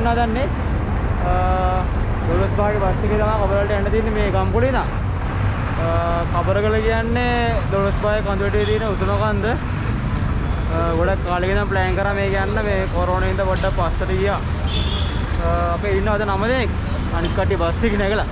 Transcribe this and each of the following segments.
යන්න හදන්නේ. දොළොස්බාගේ බස් එකේ තමයි කබරගලට යන්න තියෙන්නේ මේ ගම්පොලේ ඉඳන්. කබරගල කියන්නේ දොළොස්බාගේ කඳුවටේ තියෙන උසම කන්ද. ගොඩක් කාලෙක ඉඳන් ප්ලෑන් කරා මේක යන්න මේ කොරෝනා ඉඳන් පොඩ්ඩක් පස්සට ගියා. අපේ ඉන්නවද 9 දෙනෙක්. අනිත් කට්ටිය බස් එකේ නැගලා.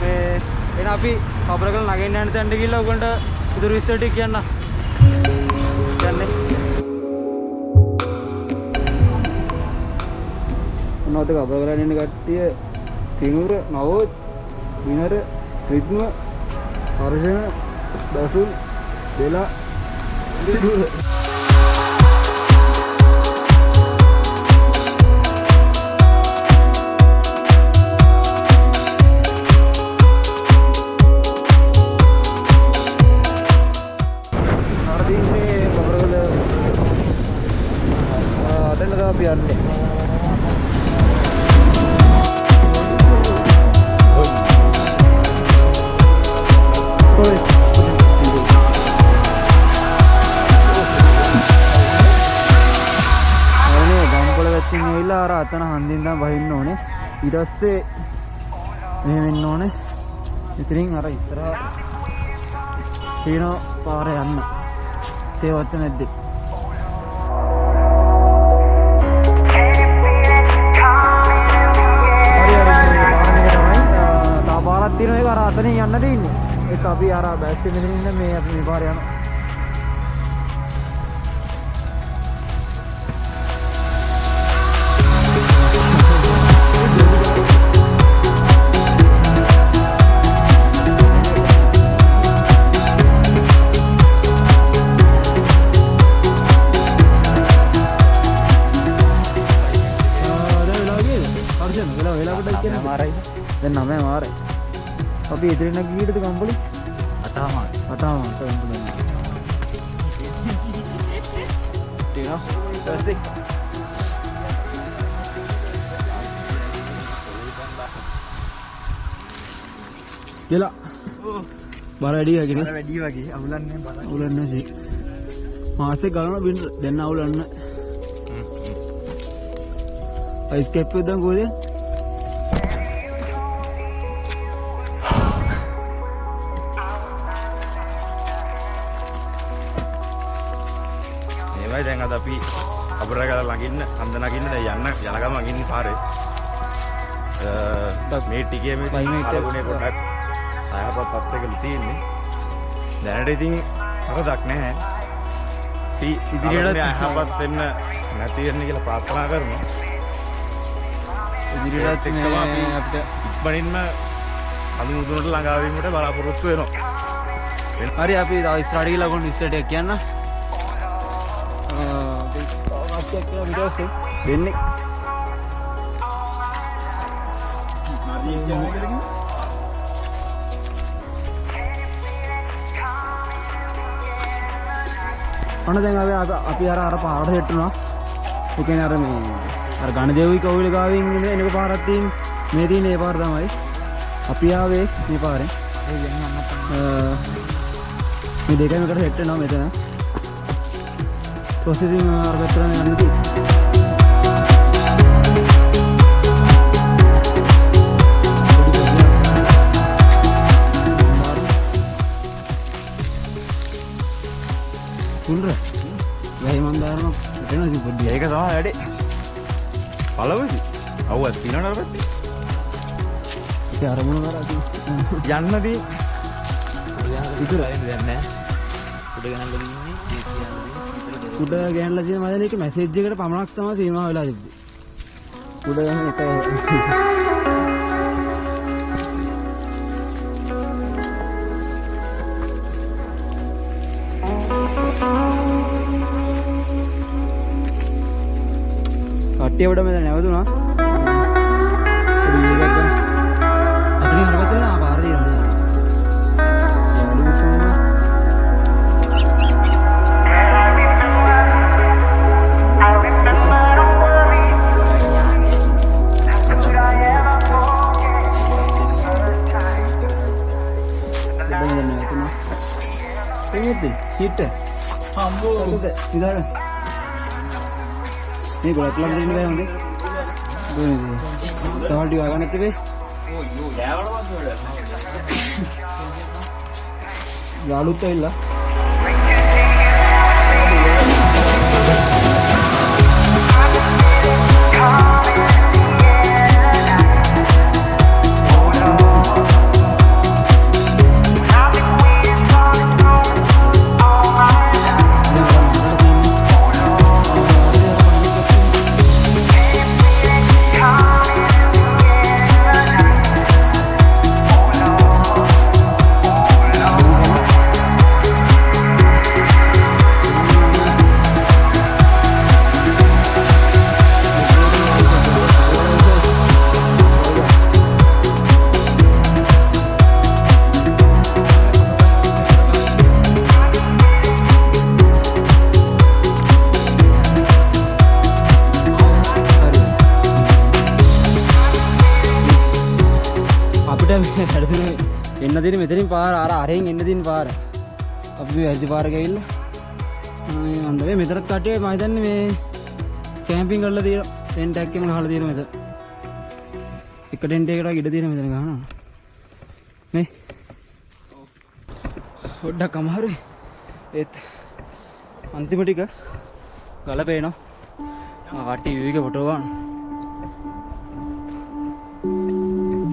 මේ එන අපි කබරගල නගින්න යන තැනට ගිහිල්ලා උගන්ට ඉදිරි විස්තර ටික කියන්න. යන්නේ. මොනවද කබරගල ඉන්න කට්ටිය තිනුර නවෝත් විනර රිද්ම හර්ෂණ දසුල් දෙලා සිදුර යන්නේ. අර අතන හන්දින් තමයි වහින්න ඕනේ. ඊට පස්සේ මෙහෙම වෙන්න ඕනේ. ඉතින් අර ඉස්සරහ තියෙන පාරේ යන්න. තේවත් නැද්ද? පාරක් තියෙන එක අර අතනින් යන්න දෙන්නේ. ඒක අපි අර බෑස් එකේ ඉන්න මේ අපි මේ පාරේ යනවා. දැන් 9 මාරයි. අපි ඉදිරියට ගිහින්ද ගම්පොලි? 8 මාරයි. 8 මාරයි ගම්පොලි. ටිනෝ ඊටසේ. දෙලා. බර වැඩි වගේ නේ? බර වැඩි වගේ. අවුලන්නේ බර. අවුලන්නේ සී. මාසේ ගලන බින් දැන් අවුලන්නේ. අයිස් කැප් එක දැන් කොහෙද? දැන් අද අපි කබරගල ළඟින්න කන්ද නගින්න දැන් යන ගම නගින්න පාරේ මේ ටිකේ මේ අලගුණේ පොඩ්ඩක් අයහපත් තත්ත්වයකලු තියෙන්නේ. දැනට ඉතින් හරදක් නැහැ. අපි ඉදිරියට අයහපත් වෙන්න නැති වෙන්න කියලා ප්‍රාර්ථනා කරනවා. ඉදිරියට එක්කම අපි අපිට ඉක්මනින්ම අඳු මුදුනට ළඟා වීමට බලාපොරොත්තු වෙනවා. හරි අපි ඉස්සරහට ගිහලා කොහොමද ඉස්සරහට කියන්න? දෙන්නේ ඔන්න දැන් අපි අර පාරට සෙට් වුණා. ඒ කියන්නේ අර මේ අර ගණදේවි කවුල ගාවින් ඉන්නේ එනක පාරක් තියෙන්නේ. මේ තියෙන ඒ පාර තමයි. අපි ආවේ මේ පාරෙන්. මේ දෙකම එකට සෙට් වෙනවා මෙතන. ප්‍රොසෙසින් අර පැත්තට යන්න තියෙන්නේ. කුන්ර වැහි මන් දානවා එතනදි පොඩ්ඩි ඒක තමයි වැඩේ. පළවෙනි අවුවත් පිනවන අර පැත්තේ. ඒක අරමුණ කරා යන්නදී ඉතුරුයි දැන් නෑ. උඩ ගහන්න ඉන්නේ ඒ කියන්නේ උඩ ගහන්නලා තියෙන මම මේක මැසේජ් එකකට පමණක් තමයි සීමා වෙලා තිබ්බේ. උඩ ගහන එක කට්ටියට මෙතන නැවතුණා. අතරින් හරවතේ ආ පාර දිනනවා. सीट මේ ගොඩක් ළඟ ඉන්න බෑ හොඳේ. තවල් ටික ගන්න තිබේ. යාළුත් ඇවිල්ලා. එන්න දින මෙතනින් පාර අර අරෙන් එන්න දින පාර අපි වැරදි පාර ගිහිල්ලා මේ අන්න මේ මෙතනත් කට්ටිය මම හිතන්නේ මේ කැම්පින් කරලා තියෙන ටෙන්ට් එකක් එකම ගහලා තියෙන මෙතන එක ටෙන්ට් එකකට ඉඩ තියෙන මෙතන ගහනවා මේ පොඩ්ඩක් අමාරුයි ඒත් අන්තිම ටික ගලපේනවා කට්ටිය view එක ෆොටෝ ගන්න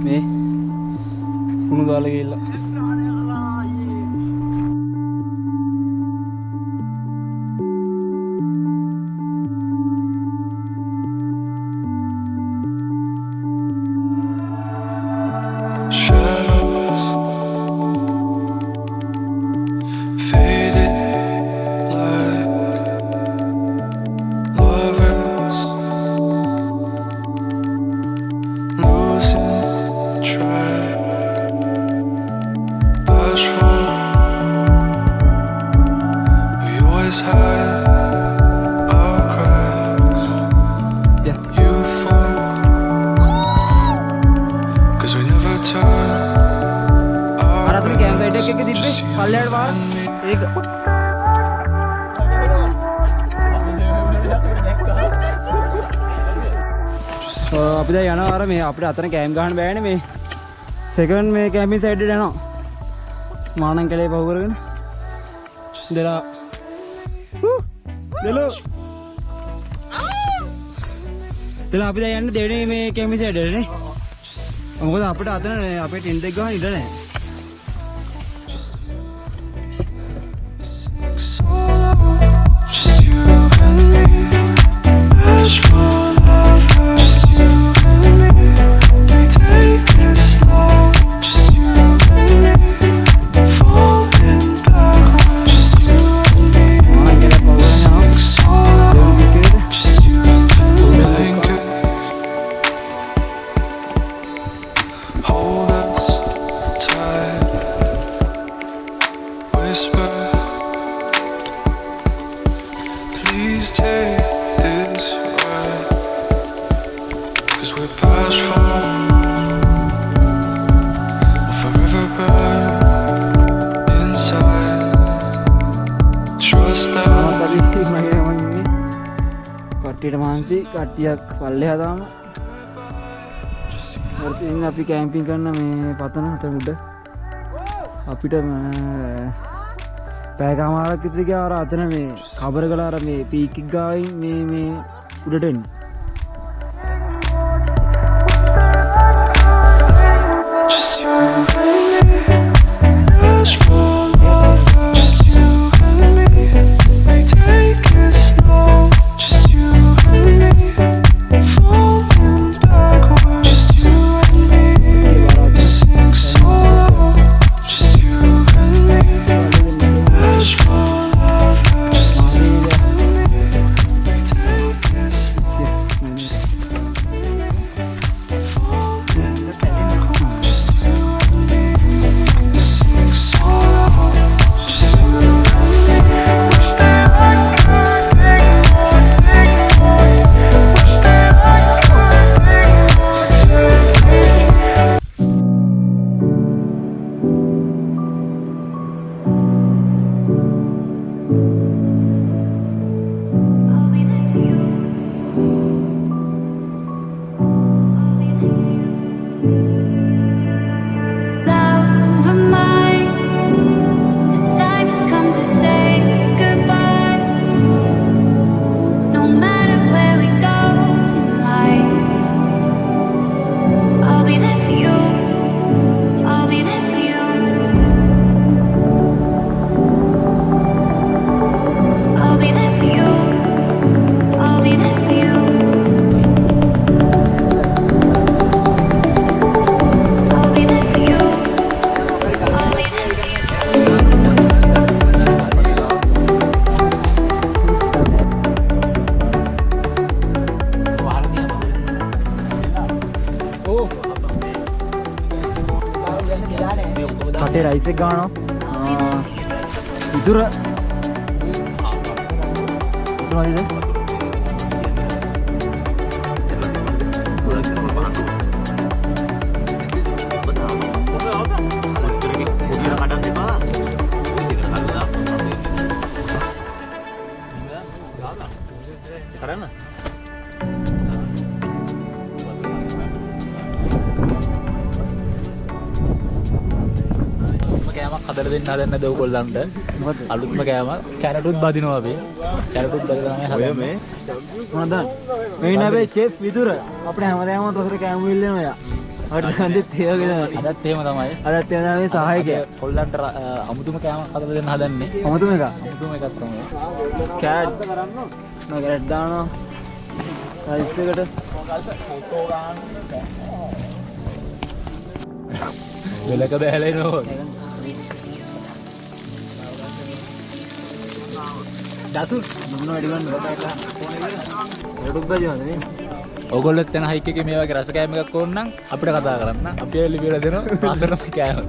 මේ කුණු දාලා ගිහිල්ලා අපි දැන් යනවා අර මේ අපිට අතන කැම් ගහන්න බෑනේ මේ සෙකන්ඩ් මේ කැම්පින් සයිඩ් එකට යනවා මානං කැලේ පහු කරගෙන දෙලා දෙලෝ අපි දැන් යන්නේ දෙවෙනි මේ කැම්පින් සයිඩ් එකට නේ මොකද අපිට අතන අපේ ටෙන්ට් එක ගහන්න ඉඩ නැහැ කට්ටියට මාන්ති කට්ටියක් පල්ලෙහා දාම ඉතින් අපි කැම්පින් කරන මේ පතන අතර උඩ අපිට පැයකමාරක් විතර ගියා අර අතන මේ කබරගල අර මේ පීක් එක ගාවින් මේ උඩට එන්න Love of mine, the time has come to say goodbye. No matter where we go in life, I'll be there for you. I'll be there for you. I'll be there for you. I'll be there for you. I'll be there for you. I'll be there for you. කටේ rice එක ගන්නවා. ඉතුරු මොනවද? හදලා දෙන්න හදන්න දව කොල්ලන්ට අලුත්ම කෑම කැරටුත් බදිනවා අපි කැරටුත් බදලා තමයි හදන්නේ මේ මොනවද මේ ඉන්න අපේ ෂෙෆ් විදුර අපේ හැමදාම තොසර කෑම ඉල්ලනවා යා අර හන්දෙත් ඒවගෙන අදත් එහෙම තමයි අදත් එහෙම තමයි සහායකයා කොල්ලන්ට අමුතුම කෑමක් හදලා දෙන්න හදන්නේ අමුතුම එකක් තමයි කෑට් මම කෑට් දානවා රයිස් එකට වෙලක බැහැලෙනෝ දසු මොන වැඩි ගන්න බතයිලා Dolosbage වන්ද නේ ඔයගොල්ලොත් යන හයික් එකේ මේ වගේ රස කෑම එකක් ඕන නම් අපිට කතා කරන්න අපි එල්ල බිලා දෙනවා රසම කෑම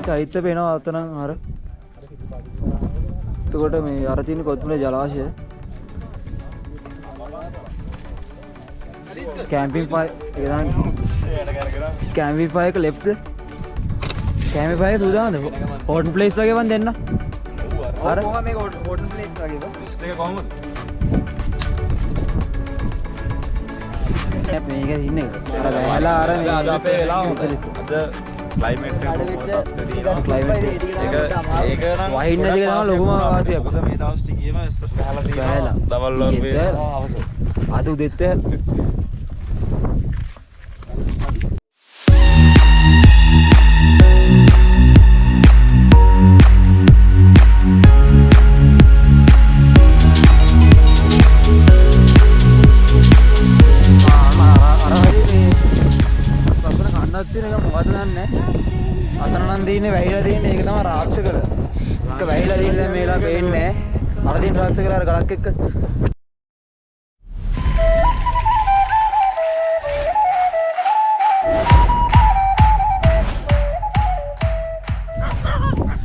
චෛත්‍ය පේනවා අතනම් අර එතකොට මේ අර තියෙන කොත්මලේ ජලාශය කැම්පින් ෆයර් එක තමයි කැම්පින් ෆයර් එක ලෙෆ්ට් කැම්පින් ෆයර් සූදානම්ද හොට් ප්ලේස් වගේ වන් දෙන්න අර කොහොම මේක හොට් ප්ලේස් වගේ ලිස්ට් එක කොහොමද මේක ඉන්නේ අර වැහලා අර අද අපේ වෙලාව හොඳ අද ක්ලයිමේට් එක ක්ලයිමේට් එක ඒක නම් වහින්න දෙක තමයි ලොකුම වාසියක් මොකද මේ දවස් ටිකේම පහලා තියෙනවා දවල් වගේ අද උදෙත් අතන නම් දින්නේ වැහිලා තියෙන ඒක තමයි රාක්ෂකල. ඒක වැහිලා දින්නේ මේලා පේන්නේ නැහැ. අර දින රාක්ෂකල අර ගලක් එක්ක.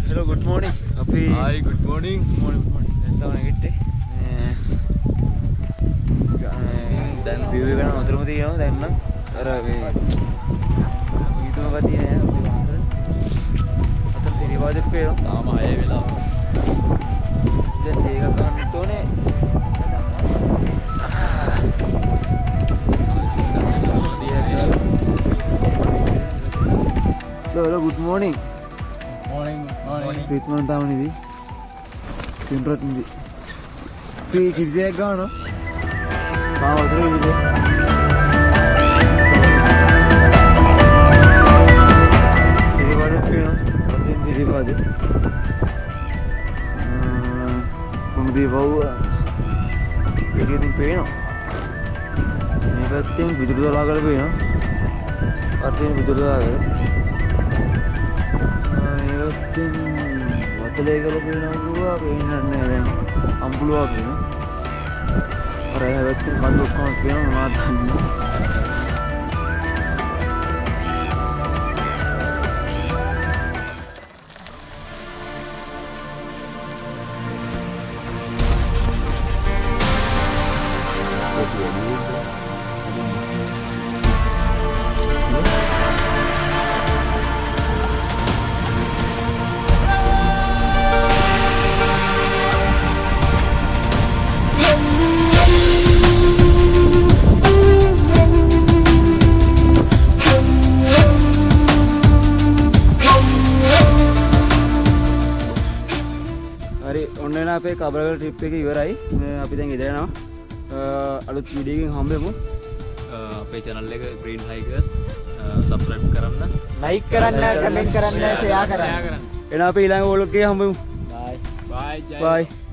Hello, good morning. අපි Hi, good morning. morning. දැන් තමයි ගෙට්ටේ. දැන් view එක නම් අතරම තියෙනවා දැන් නම් අර මේ ඊතුම ගතිය නෑ. සිරිවාදෙත් පේනවා. තාම 6 වෙලා. දැන් ඒක ගන්නත් ඕනේ. Hello, good morning. morning Treatment තාම නෙවි. කිම්රත් නෙවි. අපි කිරියක් ගන්නවා. තාම වතුර ඉන්නේ. සිරිවාදෙත් පේනවා. සිරිවාද කුමුදී වව් එළියෙන් පේනවා මේ පැත්තෙන් විදුලි දලාගල පේනවා අතෙන් විදුලි දලාගල මේ පැත්තෙන් වතලේගල පේනවා කිව්වා පේන්නේ නැහැ දැන් අම්බුලුවා පේනවා අර ඒ පැත්තෙන් කඳු ඔක්කොම පේනවා මොනවද දන්නේ අපේ කබරගල ට්‍රිප් එක ඉවරයි. අපි දැන් ඉදර යනවා. අලුත් වීඩියෝ එකකින් හම්බෙමු. අපේ channel එක Green Hikers subscribe කරන්න, ලයික් කරන්න, කමෙන්ට් කරන්න, ෂෙයා කරන්න. එහෙනම් අපි ඊළඟ වලොග් එකේ හම්බෙමු. bye bye.